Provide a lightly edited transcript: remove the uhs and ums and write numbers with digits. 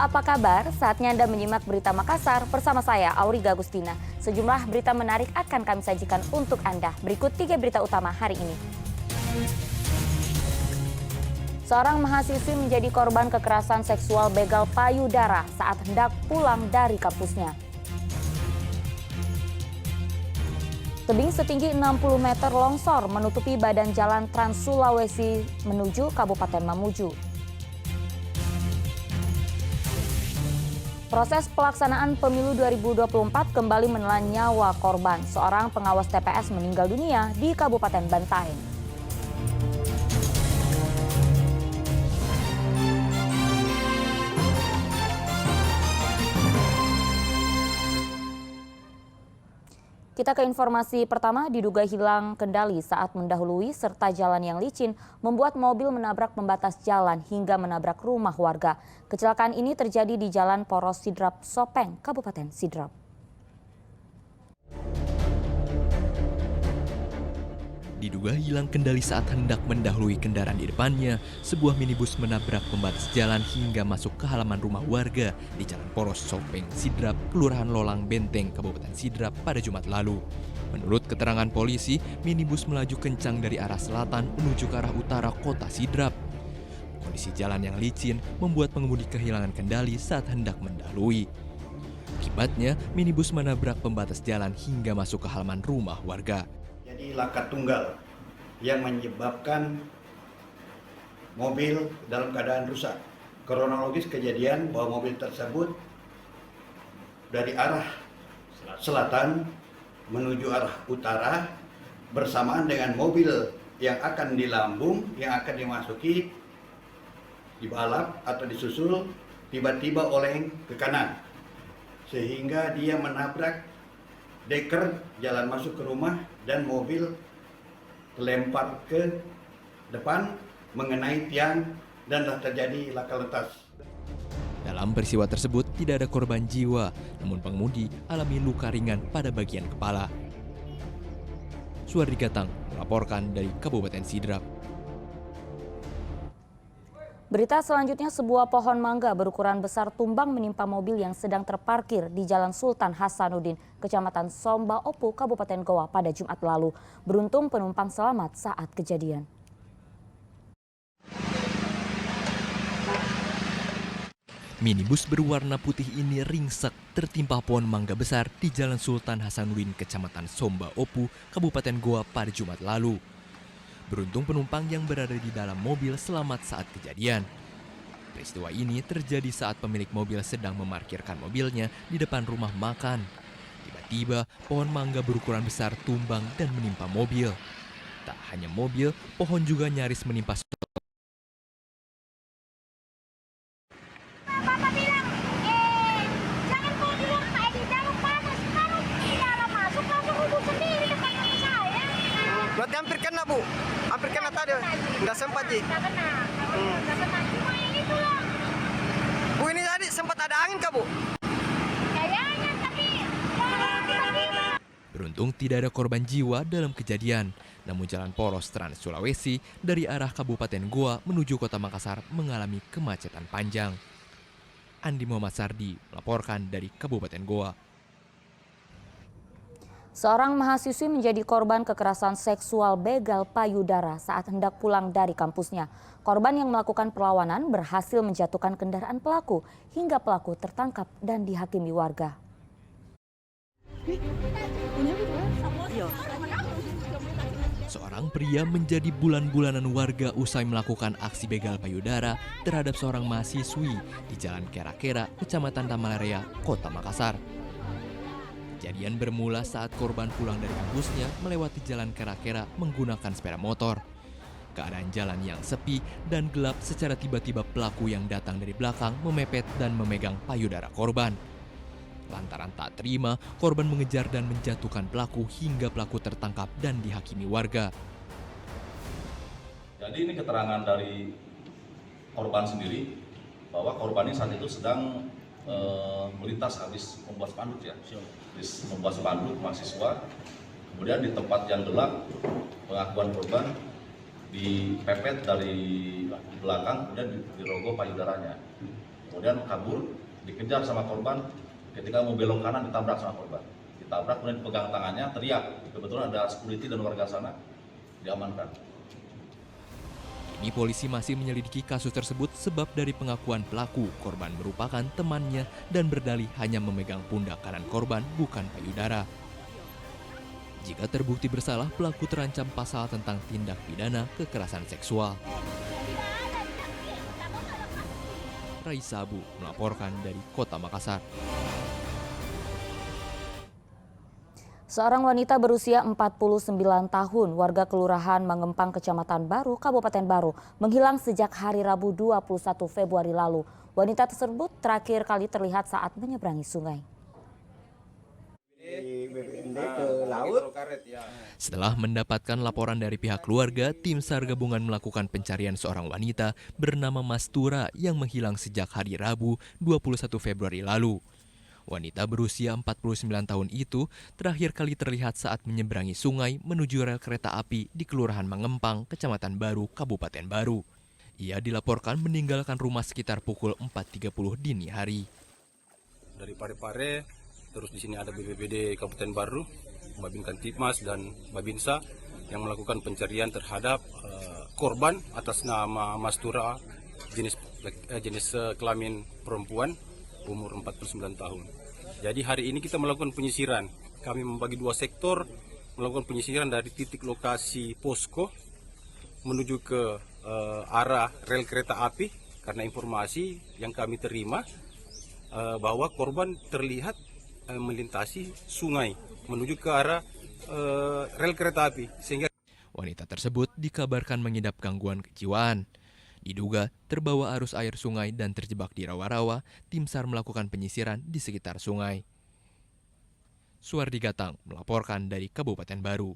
apa kabar? Saatnya Anda menyimak berita Makassar bersama saya, Auriga Agustina. Sejumlah berita menarik akan kami sajikan untuk Anda. Berikut 3 berita utama hari ini. Seorang mahasiswi menjadi korban kekerasan seksual begal payudara saat hendak pulang dari kampusnya. Tebing setinggi 60 meter longsor menutupi badan jalan Trans Sulawesi menuju Kabupaten Mamuju. Proses pelaksanaan pemilu 2024 kembali menelan nyawa korban. Seorang pengawas TPS meninggal dunia di Kabupaten Bantaeng. Kita ke informasi pertama, diduga hilang kendali saat mendahului serta jalan yang licin membuat mobil menabrak pembatas jalan hingga menabrak rumah warga. Kecelakaan ini terjadi di Jalan Poros Sidrap Sopeng, Kabupaten Sidrap. Diduga hilang kendali saat hendak mendahului kendaraan di depannya, sebuah minibus menabrak pembatas jalan hingga masuk ke halaman rumah warga di Jalan Poros Sopeng, Sidrap, Kelurahan Lolang Benteng, Kabupaten Sidrap pada Jumat lalu. Menurut keterangan polisi, minibus melaju kencang dari arah selatan menuju ke arah utara kota Sidrap. Kondisi jalan yang licin membuat pengemudi kehilangan kendali saat hendak mendahului. Akibatnya, minibus menabrak pembatas jalan hingga masuk ke halaman rumah warga. Jadi laka tunggal yang menyebabkan mobil dalam keadaan rusak. Kronologis kejadian bahwa mobil tersebut dari arah selatan menuju arah utara bersamaan dengan mobil yang akan dilambung, yang akan dimasuki, dibalap atau disusul, tiba-tiba oleng ke kanan. Sehingga dia menabrak deker jalan masuk ke rumah dan mobil terlempar ke depan mengenai tiang dan terjadi laka lantas. Dalam peristiwa tersebut tidak ada korban jiwa, namun pengemudi alami luka ringan pada bagian kepala. Suardi Gatang melaporkan dari Kabupaten Sidrap. Berita selanjutnya, sebuah pohon mangga berukuran besar tumbang menimpa mobil yang sedang terparkir di Jalan Sultan Hasanuddin, Kecamatan Somba Opu, Kabupaten Goa pada Jumat lalu. Beruntung penumpang selamat saat kejadian. Minibus berwarna putih ini ringsek tertimpa pohon mangga besar di Jalan Sultan Hasanuddin, Kecamatan Somba Opu, Kabupaten Goa pada Jumat lalu. Beruntung penumpang yang berada di dalam mobil selamat saat kejadian. Peristiwa ini terjadi saat pemilik mobil sedang memarkirkan mobilnya di depan rumah makan. Tiba-tiba pohon mangga berukuran besar tumbang dan menimpa mobil. Tak hanya mobil, pohon juga nyaris menimpa Bapak bilang, jangan kau di luar, di dalam panas. Kalau di dalam masuk, langsung duduk sendiri depan saya. Berarti hampir kena, Bu? Hampir kena tadi? Nggak sempat, Ji? Nggak kena. Nggak kena. Cuma yang itu loh. Bu, ini tadi sempat ada angin kah, Bu? Kayaknya tapi tiba-tiba. Beruntung tidak ada korban jiwa dalam kejadian. Namun jalan poros Trans Sulawesi dari arah Kabupaten Goa menuju Kota Makassar mengalami kemacetan panjang. Andi Muhammad Sardi melaporkan dari Kabupaten Goa. Seorang mahasiswi menjadi korban kekerasan seksual begal payudara saat hendak pulang dari kampusnya. Korban yang melakukan perlawanan berhasil menjatuhkan kendaraan pelaku hingga pelaku tertangkap dan dihakimi warga. Seorang pria menjadi bulan-bulanan warga usai melakukan aksi begal payudara terhadap seorang mahasiswi di Jalan Kera-Kera, Kecamatan Tamalarea, Kota Makassar. Kejadian bermula saat korban pulang dari kampusnya melewati Jalan Kera-Kera menggunakan sepeda motor. Keadaan jalan yang sepi dan gelap, secara tiba-tiba pelaku yang datang dari belakang memepet dan memegang payudara korban. Lantaran tak terima, korban mengejar dan menjatuhkan pelaku hingga pelaku tertangkap dan dihakimi warga. Jadi ini keterangan dari korban sendiri bahwa korban ini saat itu sedang melintas habis membuat spanduk ya, habis membuat spanduk mahasiswa. Kemudian di tempat yang gelap, pengakuan korban dipepet dari belakang, kemudian dirogoh payudaranya. kemudian kabur, dikejar sama korban, ketika mau belok kanan ditabrak sama korban. Ditabrak, kemudian dipegang tangannya, teriak. Kebetulan ada security dan warga sana, diamankan. Kini polisi masih menyelidiki kasus tersebut sebab dari pengakuan pelaku, korban merupakan temannya dan berdalih hanya memegang pundak kanan korban, bukan payudara. Jika terbukti bersalah, pelaku terancam pasal tentang tindak pidana kekerasan seksual. Raisa Abu melaporkan dari Kota Makassar. Seorang wanita berusia 49 tahun, warga Kelurahan Mangempang, Kecamatan Baru, Kabupaten Baru, menghilang sejak hari Rabu 21 Februari lalu. Wanita tersebut terakhir kali terlihat saat menyeberangi sungai. Setelah mendapatkan laporan dari pihak keluarga, tim SAR gabungan melakukan pencarian seorang wanita bernama Mastura yang menghilang sejak hari Rabu 21 Februari lalu. Wanita berusia 49 tahun itu terakhir kali terlihat saat menyeberangi sungai menuju rel kereta api di Kelurahan Mangempang, Kecamatan Baru, Kabupaten Baru. Ia dilaporkan meninggalkan rumah sekitar pukul 4.30 dini hari. Dari Pare-Pare, terus di sini ada BPBD Kabupaten Baru, Babin Kantipmas dan Babinsa yang melakukan pencarian terhadap korban atas nama Mastura, jenis kelamin perempuan, umur 49 tahun. Jadi hari ini kita melakukan penyisiran. Kami membagi dua sektor, melakukan penyisiran dari titik lokasi posko menuju ke arah rel kereta api karena informasi yang kami terima bahwa korban terlihat melintasi sungai menuju ke arah rel kereta api. Sehingga wanita tersebut dikabarkan mengidap gangguan kejiwaan. Diduga terbawa arus air sungai dan terjebak di rawa-rawa, tim SAR melakukan penyisiran di sekitar sungai. Suardi Gatang melaporkan dari Kabupaten Baru.